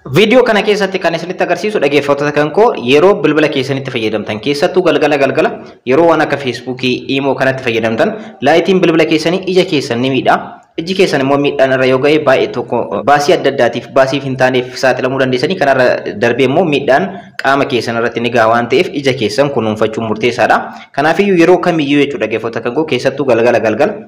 Video kana keessatti kan isinitti agarsiisu dhaggeeffattoota kan koo yeroo bilbila keessanitti fayyadamtan keessattuu galgala yeroo waan akka Facebook imo kanatti fayyadamtan laayitiin bilbila keessanii ija keessan ni miidha. Iji keessan immoo miidhaan irra yoo ga'e baay'ee tokko baasii adda addaatiif baasiif hin taaneef saaxilamuu dandeessanii kanarra darbee immoo miidhaan qaama keessan irratti ni ga'a waan ta'eef ija keessan kunuunfachuun murteessaadha. Kanaafiyyuu yeroo kamiyyuu jechuudha dhaggeeffattoota kan koo keessattuu galgala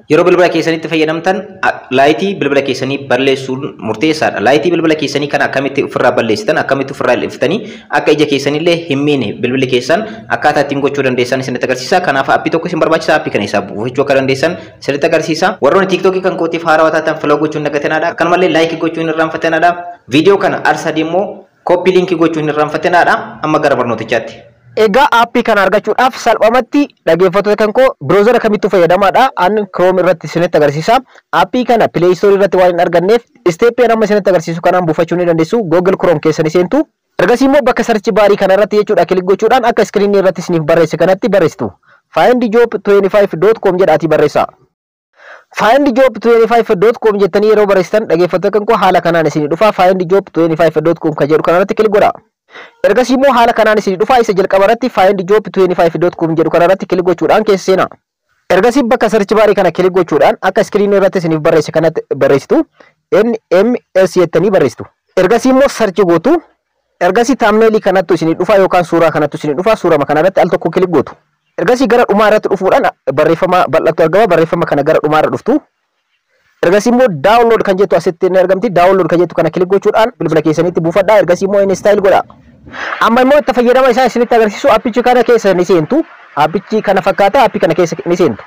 yeroo bilbila keessanitti fayyadamtan laayitii bilbila keessanii balleessuun murteessaadha. Laayitii bilbila keessanii kana akkamitti ofirraa balleessitan akkamitti ofirraa ilfiftanii akka ija keessanillee hin miine bilbilli keessan akkaataa ittiin gochuu dandeessan isinitti agarsiisa. Kanaaf appii tokko isin barbaachisa. Appii kana isaa buufachuu akka dandeessan isinitti agarsiisa. Warroonni TikTok kan kootiif haarawaa taatan follow gochuun dagatenaadha. Akkanumallee like gochuun irraanfatenaadha. Video kana al-sadii immoo copy link gochuun irraanfatenaadha. Amma gara barnootichaatti. Egaa appii kana argachuudhaaf salphumatti dhaggeeffattoota kan koo browser kamittuu fayyadamaadha. An Chrome irratti isinitti agarsiisa. Appii kana Play Store irratti waan hin arganneef step amma isinitti agarsiisu kanaan buufachuu ni dandeessu. Google Chrome keessan seentu. Ergasii immoo bakka search baarii kana irratti jechuudha kilik gochuudhaan akka screen irratti isiniif barreesse kanatti barreessitu. findjob25.com jedhaati barreessa. findjob25.com jettanii yeroo barreessitan dhaggeeffattoota kan koo haala kanaan isinii dhufa. findjob25.com kan jedhu kanarratti kilik godha. Ergasii immoo haala kanaan isinii dhufa. Isa jalqaba irratti findjob25.com jedhu kanarratti kilik gochuudhaan keessa seena. Ergasii bakka search baarii kana kilik gochuudhaan akka screen irratti isiniif barreesse kanatti barreessitu. NMS jettanii barreessitu. Ergasii immoo search gootu. Ergasii thumbnail kanattu isinii dhufa yookaan suuraa kanattu isinii dhufa. Suuraa kanarratti al tokko kilik gootu. Ergasii gara dhumaa irratti dhufuudhaan barreeffama bal'atu argama. Barreeffama kana gara dhumaa irra dhuftu. Ergasii immoo download kan jettu asitti ni argamti. Download kan jettu kana kilik gochuudhaan bilbila keessanitti buufadhaa. Ergasii immoo install godha. Amma immoo itti fayyadama isaa isinitti agarsiisu appichi kana keessa ni seentu. Appichi kana fakkaata appii kana keessa ni seentu.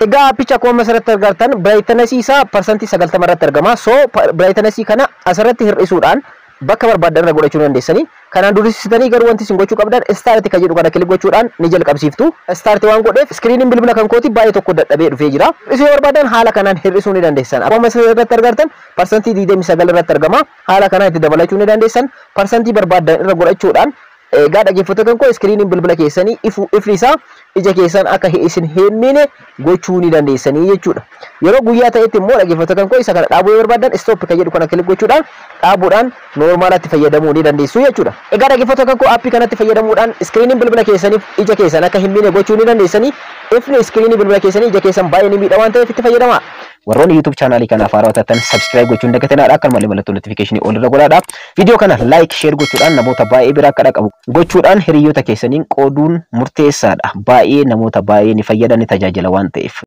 Egaa appicha akkuma asirratti argattan brightness isaa percentage 90 irratti argama. So brightness kana asirratti hir'isuudhaan bakka barbaadan irra godhachuu dandeessanii. Kanaan dursiistanii garuu wanti isin gochuu qabdan start kan jedhu kana kilik gochuudhaan ni jalqabsiiftu. Start waan godheef screeniin bilbila kan kooti baay'ee tokko dadhabee dhufee jira. Isin barbaadan haala kanaan hir'isuu ni dandeessan. Akkuma asirratti argattan percentage 29 irratti argama. Haala kanaan itti dabalachuu ni dandeessan. Percentage barbaadan irra godhachuudhaan egaa dhaggeeffattoota kan koo screeniin bilbila keessanii ifni isaa ija keessan akka isin hin miine gochuu ni dandeessanii jechuudha. Yeroo guyyaa ta'etti immoo dhaggeeffattoota kan koo isa kana dhaabuu barbaadan stop kan jedhu kana kilik gochuudhaan dhaabuudhaan normaalatti fayyadamuu ni dandeessu jechuudha. Egaa dhaggeeffattoota kan koo appii kanatti fayyadamuudhaan screeniin bilbila keessaniif ija keessan akka hin miine gochuu ni dandeessanii. Ifni screenii bilbila keessanii ija keessan baay'ee ni miidha waan ta'eef itti fayyadamaa. Warroonni YouTube channel kanaaf haarawaa taatan subscribe gochuun dagatenaadha. Akkanumallee mallattoo notification ol irra godhaadha. Video kana like share gochuudhaan namoota baay'ee bira akka dhaqabu gochuudhaan hiriyoota keessaniin qooduun murteessaadha. Baay'ee namoota baay'ee ni fayyada ni tajaajila waan ta'eef.